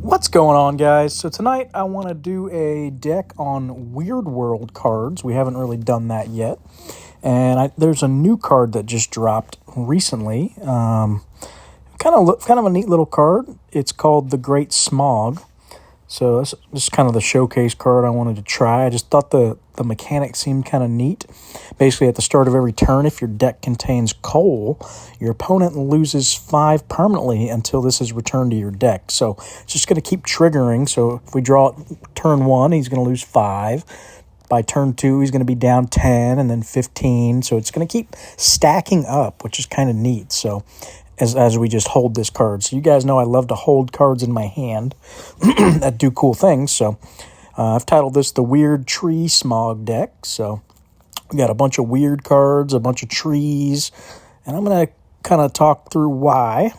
What's going on, guys? So tonight I want to do a deck on Weird World cards. We haven't really done that yet. And there's a new card that just dropped recently. Kind of a neat little card. It's called the Great Smog. So this is kind of the showcase card I wanted to try. I just thought the mechanic seemed kind of neat. Basically, at the start of every turn, if your deck contains coal, your opponent loses 5 permanently until this is returned to your deck. So it's just going to keep triggering. So if we draw it turn 1, he's going to lose 5. By turn 2, he's going to be down 10 and then 15. So it's going to keep stacking up, which is kind of neat. So as we just hold this card. So you guys know I love to hold cards in my hand that do cool things. So I've titled this the Weird Tree Smog deck. So we got a bunch of weird cards, a bunch of trees, and I'm going to kind of talk through why.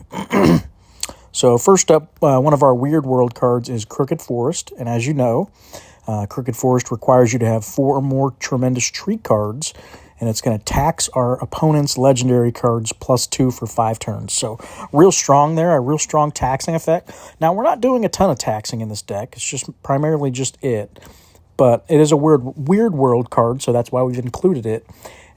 So first up, one of our Weird World cards is Crooked Forest. And as you know, Crooked Forest requires you to have 4 or more tremendous tree cards, and it's going to tax our opponent's legendary cards +2 for 5 turns. So real strong there, a real strong taxing effect. Now, we're not doing a ton of taxing in this deck. It's just primarily just it. But it is a weird world card, so that's why we've included it.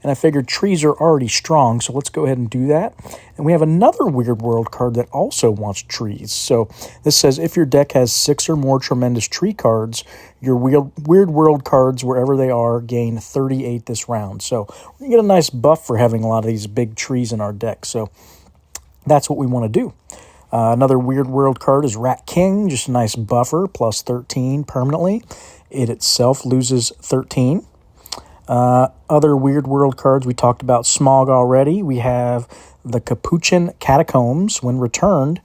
And I figured trees are already strong, so let's go ahead and do that. And we have another Weird World card that also wants trees. So this says, if your deck has 6 or more tremendous tree cards, your Weird World cards, wherever they are, gain 38 this round. So we get a nice buff for having a lot of these big trees in our deck. So that's what we want to do. Another Weird World card is Rat King, just a nice buffer, +13 permanently. It itself loses 13. Other Weird World cards, we talked about Smog already. We have the Capuchin Catacombs. When returned,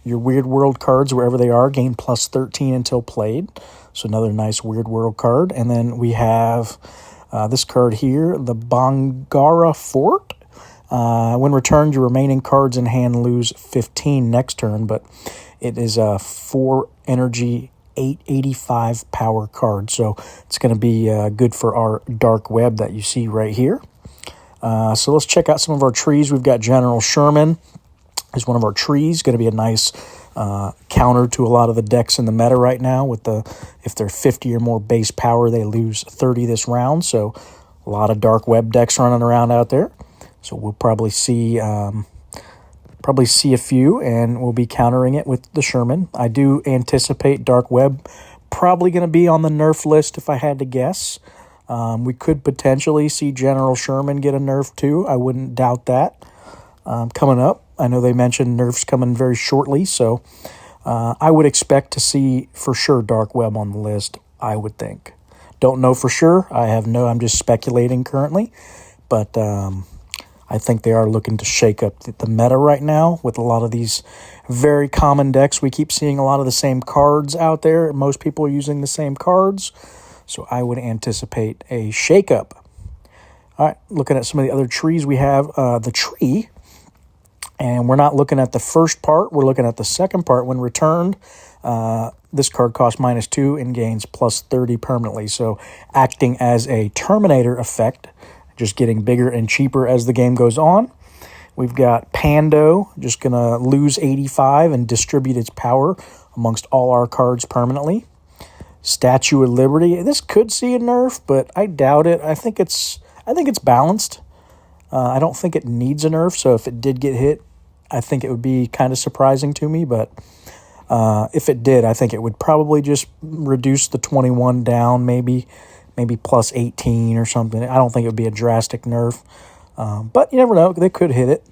your Weird World cards, wherever they are, gain +13 until played. So another nice Weird World card. And then we have this card here, the Bangara Fort. When returned, your remaining cards in hand lose 15 next turn, but it is a 4 energy 885 power card, so it's going to be good for our dark web that you see right here. So let's check out some of our trees. We've got General Sherman is one of our trees, going to be a nice counter to a lot of the decks in the meta right now. If they're 50 or more base power, they lose 30 this round, so a lot of dark web decks running around out there. So we'll probably see a few, and we'll be countering it with the Sherman. I do anticipate Dark Web probably going to be on the nerf list if I had to guess. We could potentially see General Sherman get a nerf too. I wouldn't doubt that coming up. I know they mentioned nerfs coming very shortly, so I would expect to see for sure Dark Web on the list, I would think. Don't know for sure. I'm just speculating currently, but I think they are looking to shake up the meta right now with a lot of these very common decks. We keep seeing a lot of the same cards out there. Most people are using the same cards, so I would anticipate a shakeup. All right, looking at some of the other trees, we have the tree, and we're not looking at the first part. We're looking at the second part. When returned, this card costs -2 and gains +30 permanently, so acting as a Terminator effect, just getting bigger and cheaper as the game goes on. We've got Pando, just going to lose 85 and distribute its power amongst all our cards permanently. Statue of Liberty, this could see a nerf, but I doubt it. I think it's balanced. I don't think it needs a nerf, so if it did get hit, I think it would be kind of surprising to me, but if it did, I think it would probably just reduce the 21 down, maybe +18 or something. I don't think it would be a drastic nerf, but you never know. They could hit it.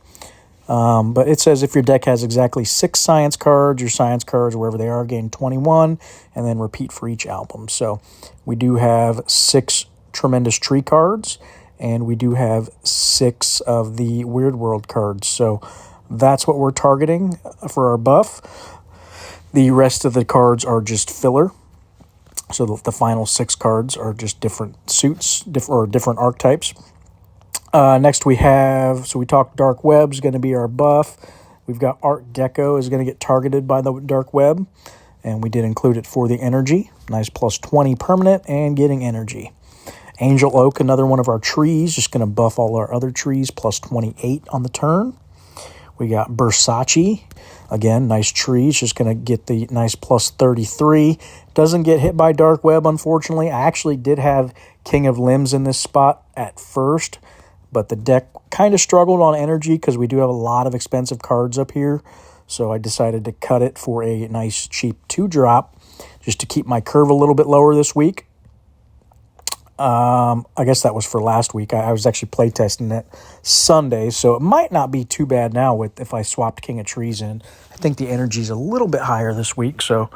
But it says if your deck has exactly 6 science cards, your science cards, wherever they are, gain 21, and then repeat for each album. So we do have 6 tremendous tree cards, and we do have 6 of the Weird World cards. So that's what we're targeting for our buff. The rest of the cards are just filler. So the final 6 cards are just different suits, different archetypes. Next we talked Dark Web is going to be our buff. We've got Art Deco is going to get targeted by the Dark Web, and we did include it for the energy. Nice +20 permanent and getting energy. Angel Oak, another one of our trees, just going to buff all our other trees, +28 on the turn. We got Versace. Again, nice trees. Just going to get the nice plus 33. Doesn't get hit by Dark Web, unfortunately. I actually did have King of Limbs in this spot at first, but the deck kind of struggled on energy because we do have a lot of expensive cards up here. So I decided to cut it for a nice cheap 2-drop just to keep my curve a little bit lower this week. I guess that was for last week. I was actually playtesting it Sunday, so it might not be too bad now with if I swapped King of Trees in. I think the energy's a little bit higher this week, so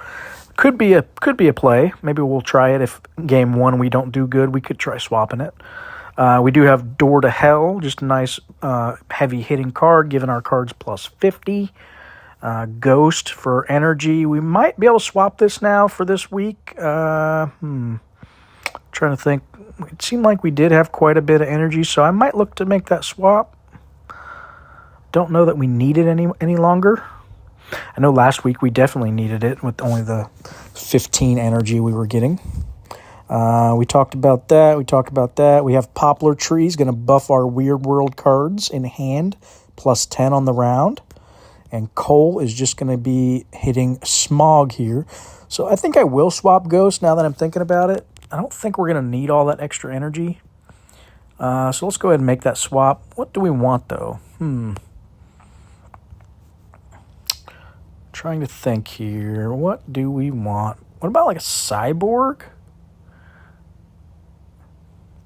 could be a play. Maybe we'll try it if game 1 we don't do good. We could try swapping it. We do have Door to Hell, just a nice heavy hitting card, giving our cards plus 50. Ghost for energy. We might be able to swap this now for this week. Trying to think. It seemed like we did have quite a bit of energy, so I might look to make that swap. Don't know that we need it any longer. I know last week we definitely needed it with only the 15 energy we were getting. We talked about that. We have Poplar Trees, going to buff our Weird World cards in hand, plus 10 on the round. And Cole is just going to be hitting Smog here. So I think I will swap Ghost now that I'm thinking about it. I don't think we're going to need all that extra energy. So let's go ahead and make that swap. What do we want, though? Trying to think here. What do we want? What about like a Cyborg?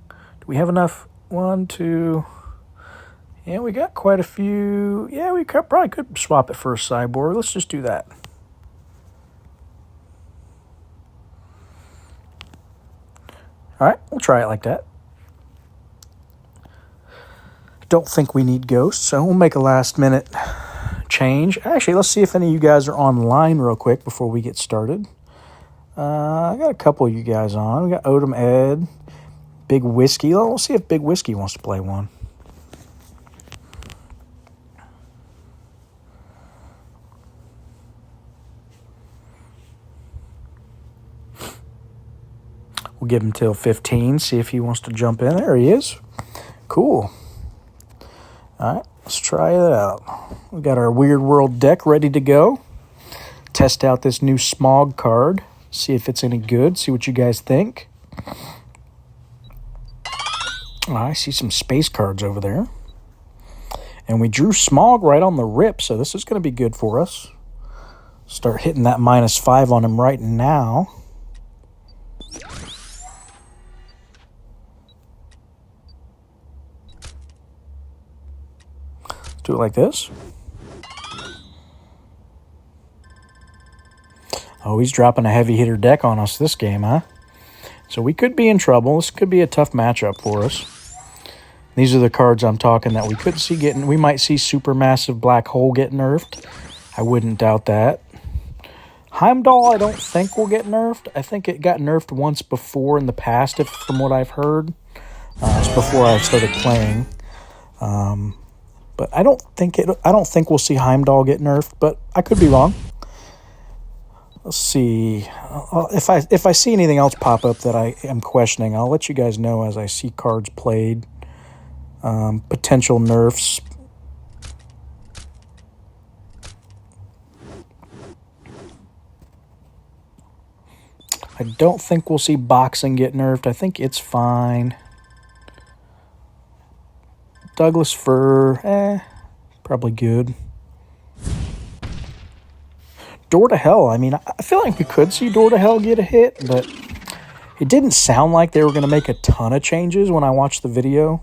Do we have enough? 1, 2... Yeah, we got quite a few. Yeah, we probably could swap it for a Cyborg. Let's just do that. All right, we'll try it like that. Don't think we need Ghosts, so we'll make a last-minute change. Actually, let's see if any of you guys are online real quick before we get started. I got a couple of you guys on. We got Odom Ed, Big Whiskey. We'll see if Big Whiskey wants to play one. We'll give him till 15, see if he wants to jump in. There he is. Cool. All right, let's try it out. We got our Weird World deck ready to go. Test out this new Smog card. See if it's any good. See what you guys think. Oh, I see some space cards over there. And we drew Smog right on the rip, so this is going to be good for us. Start hitting that -5 on him right now. Do it like this. Oh, he's dropping a heavy hitter deck on us this game, huh? So we could be in trouble. This could be a tough matchup for us. These are the cards I'm talking that we could see getting. We might see Supermassive Black Hole get nerfed. I wouldn't doubt that. Heimdall, I don't think will get nerfed. I think it got nerfed once before in the past, from what I've heard. It's before I started playing. But I don't think we'll see Heimdall get nerfed, but I could be wrong. Let's see. If I see anything else pop up that I am questioning, I'll let you guys know as I see cards played. Potential nerfs. I don't think we'll see Boxing get nerfed. I think it's fine. Douglas Fir, probably good. Door to Hell, I mean, I feel like we could see Door to Hell get a hit, but it didn't sound like they were going to make a ton of changes when I watched the video.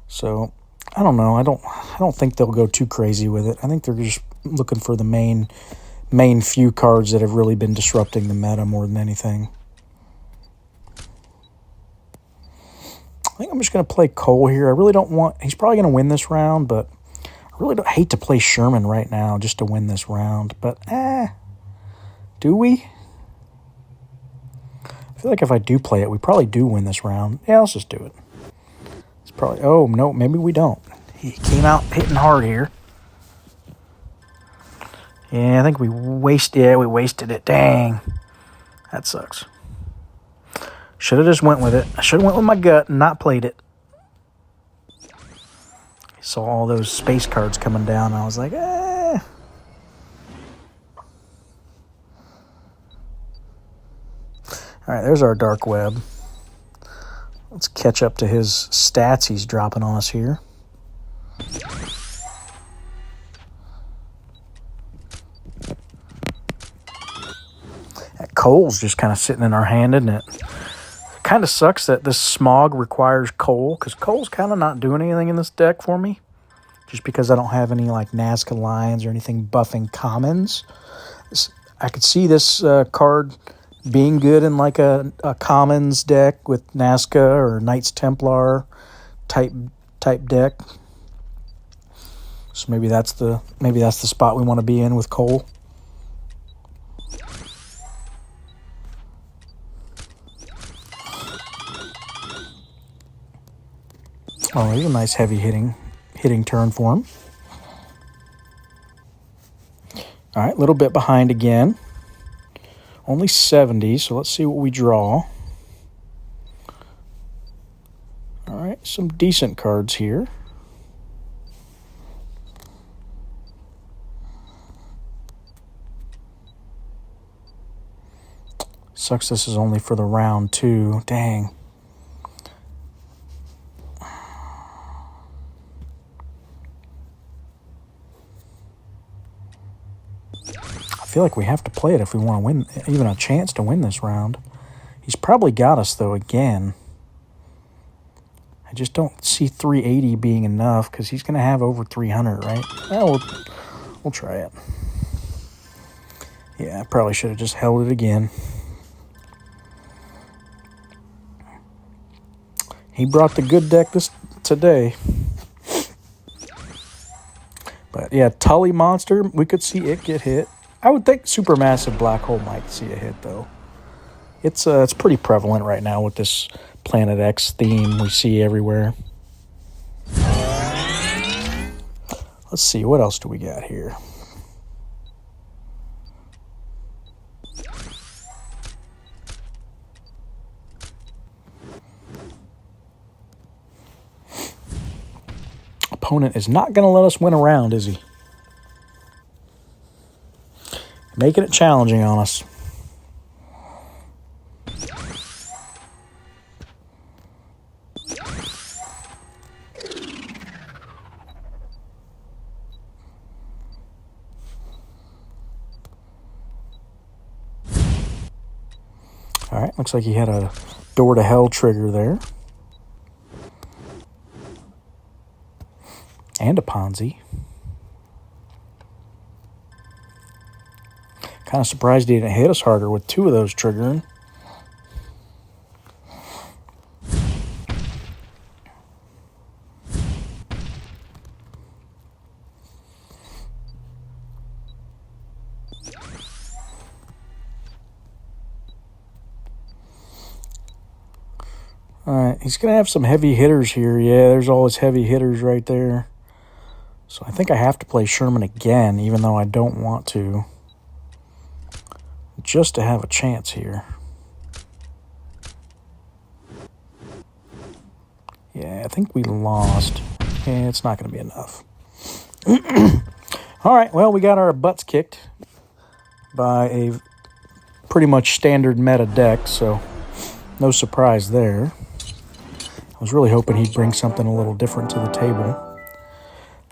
So, I don't know. I don't think they'll go too crazy with it. I think they're just looking for the main few cards that have really been disrupting the meta more than anything. I think I'm just going to play Cole here. I really don't want... He's probably going to win this round, but I really don't hate to play Sherman right now just to win this round. But, do we? I feel like if I do play it, we probably do win this round. Yeah, let's just do it. It's probably... Oh, no, maybe we don't. He came out hitting hard here. Yeah, I think we wasted it. Dang. That sucks. Should have just went with it. I should have went with my gut and not played it. Saw all those space cards coming down, and I was like, eh. All right, there's our dark web. Let's catch up to his stats he's dropping on us here. That coal's just kind of sitting in our hand, isn't it? Kind of sucks that this smog requires coal, because coal's kind of not doing anything in this deck for me. Just because I don't have any like Nazca Lions or anything buffing commons. I could see this card being good in like a commons deck with Nazca or Knights Templar type deck. So maybe that's the spot we want to be in with coal. Oh, here's a nice heavy hitting turn for him. All right, a little bit behind again. Only 70, so let's see what we draw. All right, some decent cards here. Sucks this is only for the round 2. Dang. I feel like we have to play it if we want to win, even a chance to win this round. He's probably got us, though, again. I just don't see 380 being enough, because he's going to have over 300, right? Well, we'll try it. Yeah, I probably should have just held it again. He brought the good deck today. But, yeah, Tully Monster, we could see it get hit. I would think Supermassive Black Hole might see a hit, though. It's pretty prevalent right now with this Planet X theme we see everywhere. Let's see, what else do we got here? Opponent is not going to let us win a round, is he? Making it challenging on us. All right, looks like he had a Door to Hell trigger there. And a Ponzi. Kind of surprised he didn't hit us harder with 2 of those triggering. All right, he's going to have some heavy hitters here. Yeah, there's all his heavy hitters right there. So I think I have to play Sherman again, even though I don't want to. Just to have a chance here. Yeah, I think we lost. Yeah, it's not going to be enough. All right, well, we got our butts kicked by a pretty much standard meta deck, so no surprise there. I was really hoping he'd bring something a little different to the table.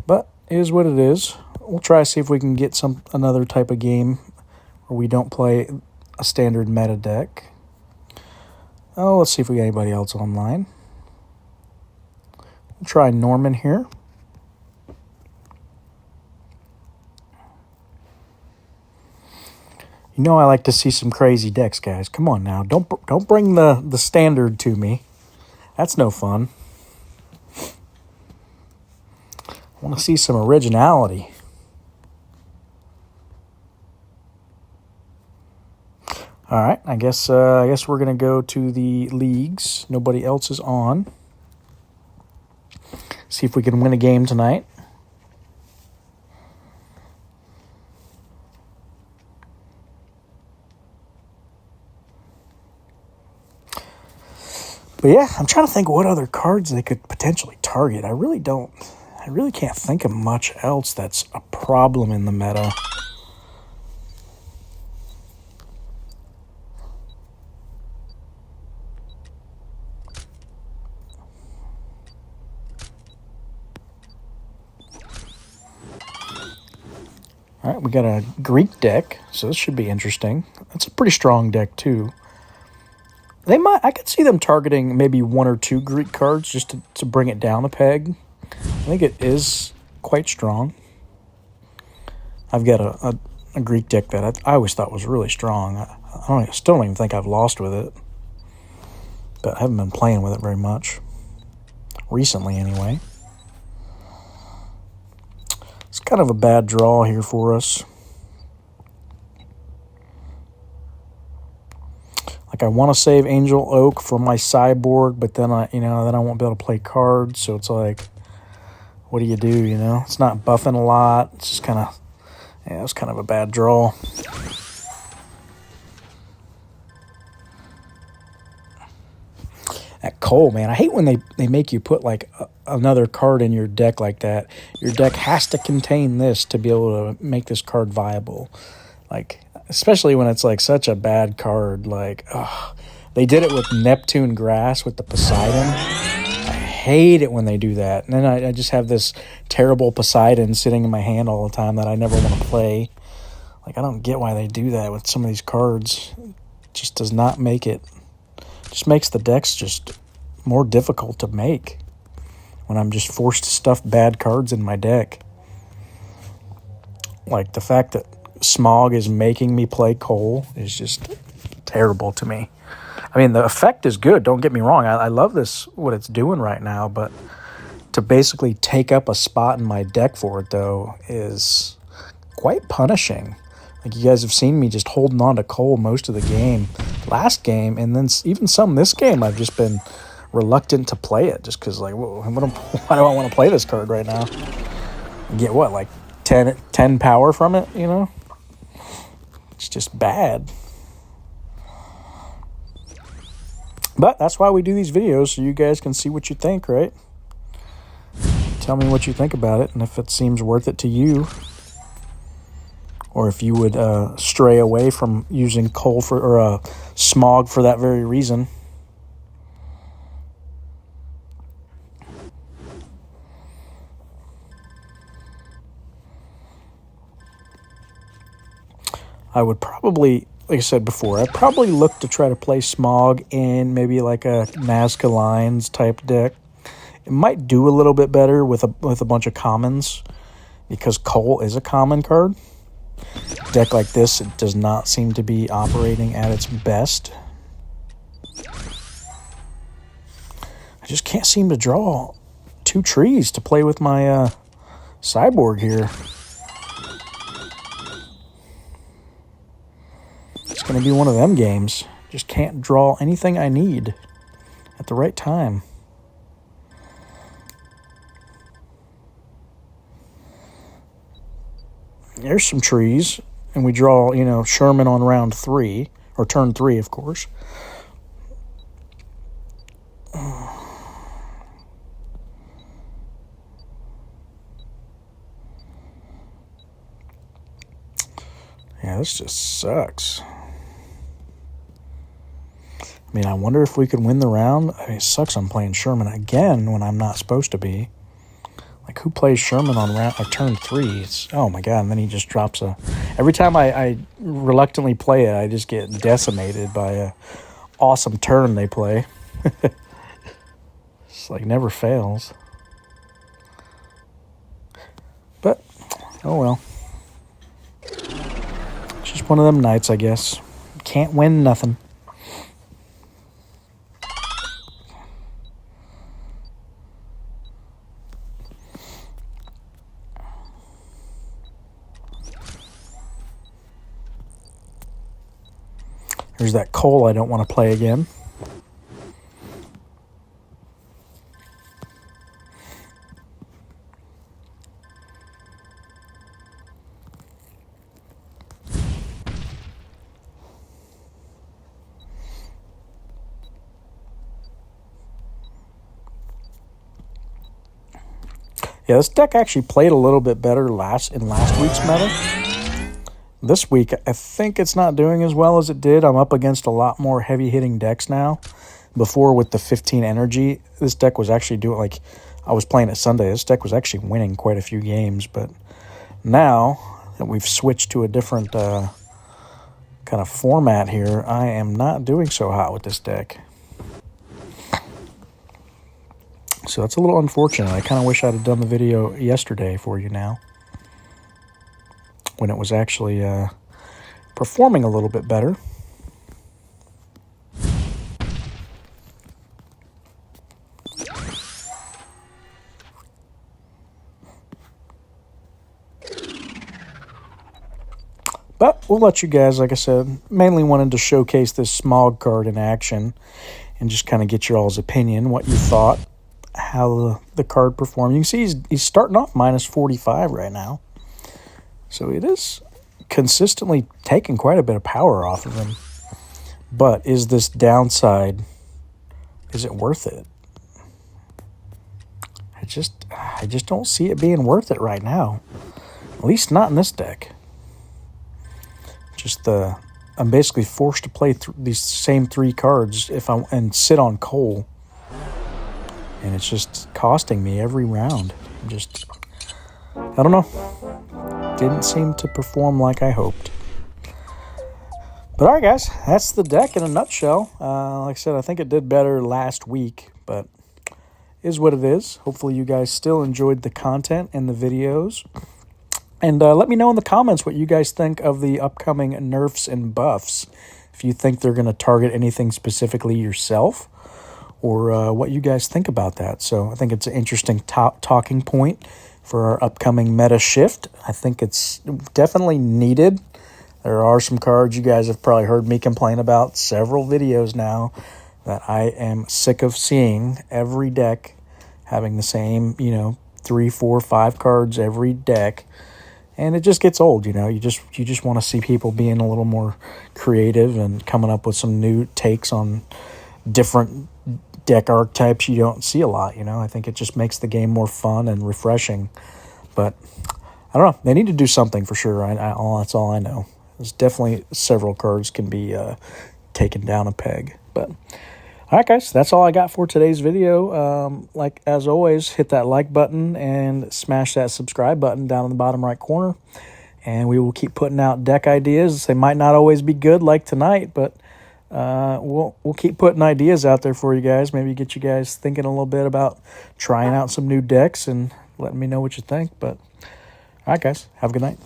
But it is what it is. We'll try to see if we can get another type of game where we don't play a standard meta deck. Oh, let's see if we got anybody else online. We'll try Norman here. You know I like to see some crazy decks, guys. Come on now. Don't bring the standard to me. That's no fun. I want to see some originality. All right, I guess we're gonna go to the leagues. Nobody else is on. See if we can win a game tonight. But yeah, I'm trying to think what other cards they could potentially target. I really don't really can't think of much else that's a problem in the meta. All right, we got a Greek deck, so this should be interesting. That's a pretty strong deck, too. I could see them targeting maybe 1 or 2 Greek cards just to bring it down a peg. I think it is quite strong. I've got a Greek deck that I always thought was really strong. I still don't even think I've lost with it. But I haven't been playing with it very much. Recently, anyway. It's kind of a bad draw here for us. Like, I want to save Angel Oak for my sideboard, but then I won't be able to play cards. So it's like, what do? It's not buffing a lot. It's just kind of, it's kind of a bad draw. That Cole, man, I hate when they make you put like another card in your deck like that. Your deck has to contain this to be able to make this card viable. Like, especially when it's like such a bad card. Like, they did it with Neptune Grass with the Poseidon. I hate it when they do that. And then I just have this terrible Poseidon sitting in my hand all the time that I never want to play. Like, I don't get why they do that with some of these cards. It just does not make it. Just makes the decks just more difficult to make when I'm just forced to stuff bad cards in my deck. Like, the fact that Smog is making me play Cole is just terrible to me. I mean, the effect is good, don't get me wrong. I love what it's doing right now, but to basically take up a spot in my deck for it, though, is quite punishing. Like, you guys have seen me just holding on to Cole most of the game. Last game, and then even some this game, I've just been reluctant to play it just because, like, why do I want to play this card right now? Get what, like 10 power from it, It's just bad. But that's why we do these videos, so you guys can see what you think, right? Tell me what you think about it and if it seems worth it to you. Or if you would stray away from using Cole or Smog for that very reason. I would probably, like I said before, I'd probably look to try to play Smog in maybe like a Nazca Lines type deck. It might do a little bit better with a bunch of commons because Cole is a common card. Deck like this, it does not seem to be operating at its best. I just can't seem to draw 2 trees to play with my sideboard here. It's going to be one of them games. Just can't draw anything I need at the right time. There's some trees, and we draw, Sherman on round 3, or turn 3, of course. Yeah, this just sucks. I mean, I wonder if we could win the round. I mean, it sucks I'm playing Sherman again when I'm not supposed to be. Like, who plays Sherman on turn 3? Oh, my God. And then he just drops Every time I reluctantly play it, I just get decimated by a awesome turn they play. It's like never fails. But, oh well. It's just one of them nights, I guess. Can't win nothing. There's that Cole I don't want to play again. Yeah, this deck actually played a little bit better in last week's meta. This week, I think it's not doing as well as it did. I'm up against a lot more heavy-hitting decks now. Before, with the 15 energy, this deck was actually doing, like, I was playing it Sunday. This deck was actually winning quite a few games. But now that we've switched to a different kind of format here, I am not doing so hot with this deck. So that's a little unfortunate. I kind of wish I'd have done the video yesterday for you now, when it was actually performing a little bit better. But we'll let you guys, like I said, mainly wanted to showcase this Smog card in action and just kind of get your all's opinion, what you thought, how the card performed. You can see he's starting off minus 45 right now. So it is consistently taking quite a bit of power off of him. But is this downside, is it worth it? I just don't see it being worth it right now. At least not in this deck. I'm basically forced to play these same 3 cards and sit on coal. And it's just costing me every round. I don't know. Didn't seem to perform like I hoped. But all right, guys, that's the deck in a nutshell. Like I said, I think it did better last week, but is what it is. Hopefully you guys still enjoyed the content and the videos. And let me know in the comments what you guys think of the upcoming nerfs and buffs. If you think they're going to target anything specifically yourself, or what you guys think about that. So I think it's an interesting talking point for our upcoming meta shift. I think it's definitely needed. There are some cards you guys have probably heard me complain about several videos now that I am sick of seeing. Every deck having the same, 3, 4, 5 cards every deck. And it just gets old, You just want to see people being a little more creative and coming up with some new takes on different deck archetypes you don't see a lot, I think it just makes the game more fun and refreshing. But I don't know. They need to do something for sure. That's all I know. There's definitely several cards can be taken down a peg. But all right, guys, that's all I got for today's video. Like, as always, hit that like button and smash that subscribe button down in the bottom right corner. And we will keep putting out deck ideas. They might not always be good like tonight, but we'll keep putting ideas out there for you guys. Maybe get you guys thinking a little bit about trying out some new decks and letting me know what you think. But all right, guys, have a good night.